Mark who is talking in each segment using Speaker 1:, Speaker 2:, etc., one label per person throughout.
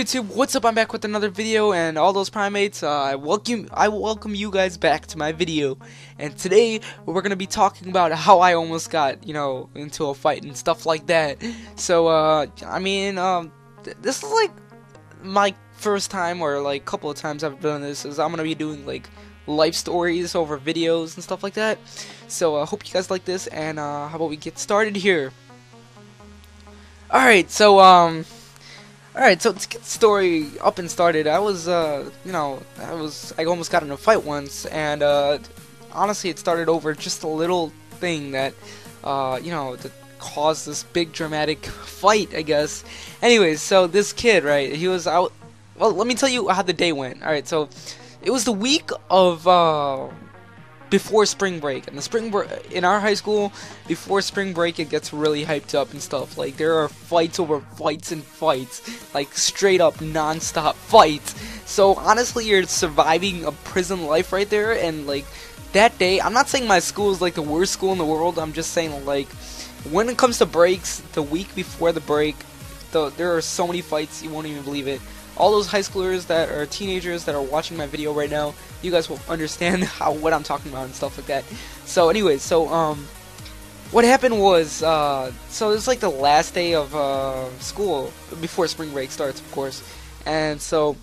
Speaker 1: YouTube, what's up? I'm back with another video, and all those primates, I welcome you guys back to my video. And today we're gonna be talking about how I almost got, into a fight and stuff like that. So this is like my first time, or like couple of times I've done this. Is I'm gonna be doing like life stories over videos and stuff like that. So I hope you guys like this, and how about we get started here? Alright, so to get the story up and started, I was, I almost got in a fight once, and, honestly, it started over just a little thing that, that caused this big dramatic fight, I guess. Anyways, so this kid, right, he was out, well, let me tell you how the day went. Alright, so, it was the week of, before spring break, and in our high school, before spring break, it gets really hyped up and stuff. Like, there are fights over fights and fights, like straight up non-stop fights. So honestly, you're surviving a prison life right there. And like that day, I'm not saying my school is like the worst school in the world. I'm just saying, like, when it comes to breaks, the week before the break, there are so many fights, you won't even believe it. All those high schoolers that are teenagers that are watching my video right now, you guys will understand what I'm talking about and stuff like that. So anyways, what happened was, so it's like the last day of school before spring break starts, of course. And so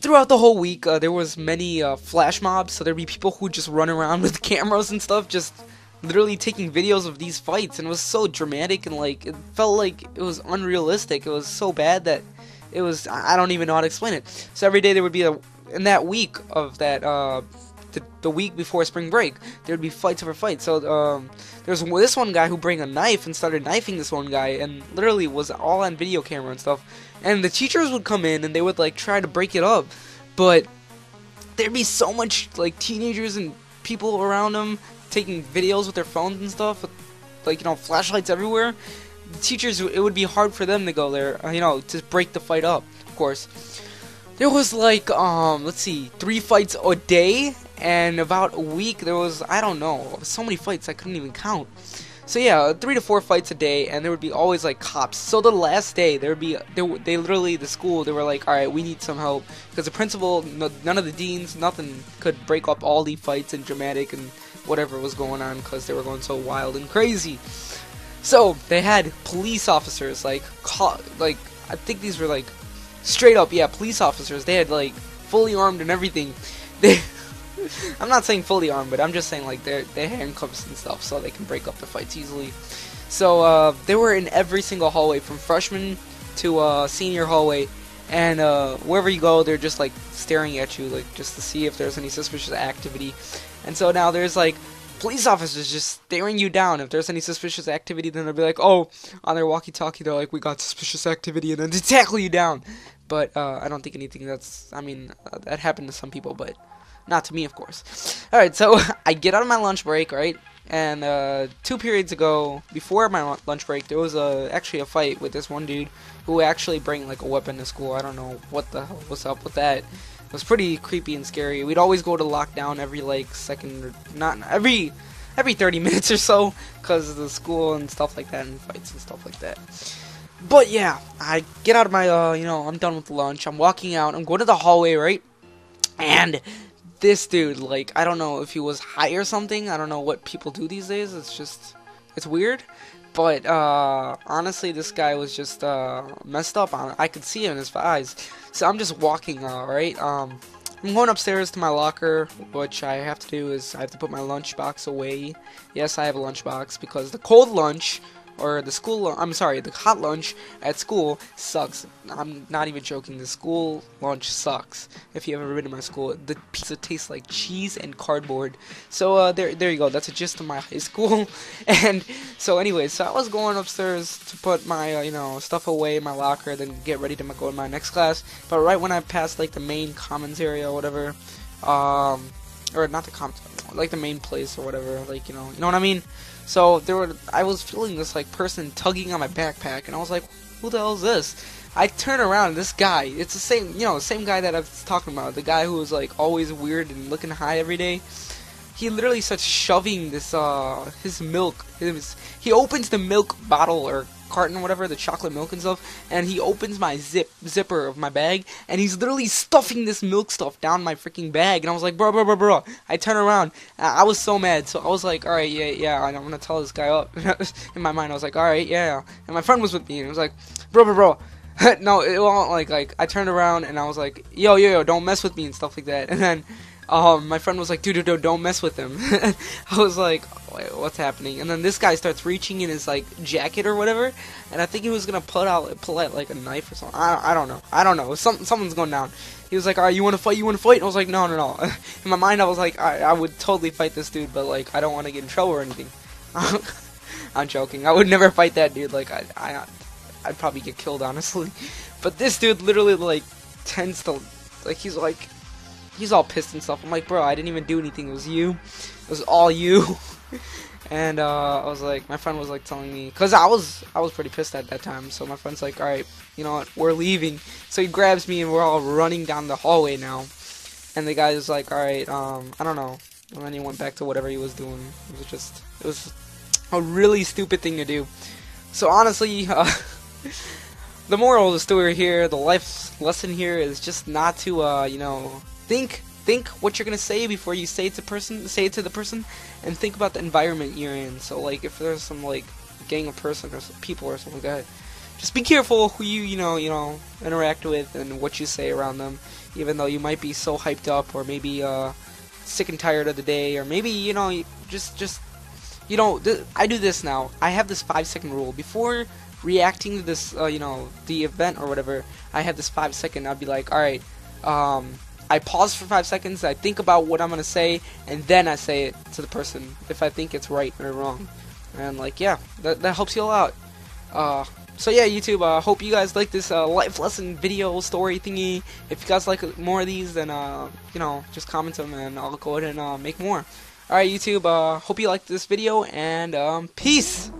Speaker 1: throughout the whole week, there was many flash mobs. So there'd be people who just run around with cameras and stuff, just literally taking videos of these fights. And it was so dramatic, and like it felt like it was unrealistic. It was so bad that it was, I don't even know how to explain it. So every day there would be in that week of that, the week before spring break, there would be fights over fights. So there was this one guy who brought a knife and started knifing this one guy, and literally was all on video camera and stuff. And the teachers would come in and they would like try to break it up, but there'd be so much like teenagers and people around them taking videos with their phones and stuff, with, like, flashlights everywhere. The teachers, it would be hard for them to go there, to break the fight up, of course. There was like, let's see, 3 fights a day, and about a week there was, I don't know, so many fights I couldn't even count. So yeah, 3 to 4 fights a day, and there would be always like cops. So the last day, they literally, the school, they were like, alright, we need some help, because the principal, none of the deans, nothing could break up all the fights and dramatic and whatever was going on, because they were going so wild and crazy. So they had police officers, like I think these were like straight up, yeah, police officers. They had like fully armed and everything. I'm not saying fully armed, but I'm just saying like they handcuffs and stuff, so they can break up the fights easily. So they were in every single hallway, from freshman to senior hallway, and wherever you go, they're just like staring at you, like just to see if there's any suspicious activity. And so now there's like police officers just staring you down. If there's any suspicious activity, then they'll be like, oh, on their walkie-talkie, they're like, we got suspicious activity, and then they tackle you down. But I don't think anything that happened to some people, but not to me, of course. Alright, so I get out of my lunch break, right? And 2 periods ago, before my lunch break, there was actually a fight with this one dude who actually bring like a weapon to school. I don't know what the hell was up with that. It was pretty creepy and scary. We'd always go to lockdown every like second, or not every 30 minutes or so, because of the school and stuff like that, and fights and stuff like that. But yeah, I get out of my I'm done with lunch. I'm walking out. I'm going to the hallway, right? And this dude, like, I don't know if he was high or something. I don't know what people do these days. It's weird. But honestly, this guy was just messed up. I could see it in his eyes. So I'm just walking, right? I'm going upstairs to my locker, which I have to do is I have to put my lunchbox away. Yes, I have a lunchbox, because the cold lunch, or the the hot lunch at school sucks. I'm not even joking. The school lunch sucks. If you've ever been to my school, the pizza tastes like cheese and cardboard. So there you go. That's a gist of my high school. And so anyways, so I was going upstairs to put my stuff away in my locker, then get ready to go in my next class. But right when I passed like the main commons area or whatever, or not the commons, like the main place or whatever, like you know what I mean. So I was feeling this like person tugging on my backpack, and I was like, who the hell is this? I turn around, and this guy, it's the same guy that I was talking about, the guy who was like always weird and looking high every day. He literally starts shoving this his milk. He opens the milk bottle or carton or whatever, the chocolate milk and stuff, and he opens my zipper of my bag, and he's literally stuffing this milk stuff down my freaking bag, and I was like, bro. I turn around, I was so mad, so I was like, alright, yeah, I'm gonna tell this guy up. In my mind, I was like, alright, yeah, and my friend was with me, and I was like, bro. No, it wasn't like I turned around and I was like, yo, don't mess with me and stuff like that. And then my friend was like, dude, don't mess with him. I was like, wait, what's happening? And then this guy starts reaching in his like jacket or whatever, and I think he was gonna pull out like a knife or something. I don't know. Someone's going down. He was like, alright, you wanna fight? And I was like, no. In my mind, I was like, I would totally fight this dude, but like I don't want to get in trouble or anything. I'm joking. I would never fight that dude. Like I'd probably get killed, honestly. But this dude literally, like, tends to, like, he's all pissed and stuff. I'm like, bro, I didn't even do anything. It was you. It was all you. And, I was like, my friend was, like, telling me, because I was pretty pissed at that time. So my friend's like, alright, you know what, we're leaving. So he grabs me, and we're all running down the hallway now. And the guy's like, alright, I don't know. And then he went back to whatever he was doing. It was a really stupid thing to do. So honestly, the moral of the story here, the life lesson here, is just not to, you know, think what you're gonna say before you say it to the person, and think about the environment you're in. So, like, if there's some like gang of person or some people or something like that, just be careful who you know interact with and what you say around them. Even though you might be so hyped up, or maybe sick and tired of the day, or maybe you know just you know, I do this now. I have this 5-second rule before reacting to this, you know, the event or whatever. I have this 5-second. I'd be like, alright, I pause for 5 seconds, I think about what I'm gonna say, and then I say it to the person if I think it's right or wrong. And like, yeah, that helps you a lot. So yeah, YouTube, hope you guys like this life lesson video story thingy. If you guys like more of these, then you know, just comment them and I'll go ahead and make more. Alright, YouTube, hope you liked this video, and peace!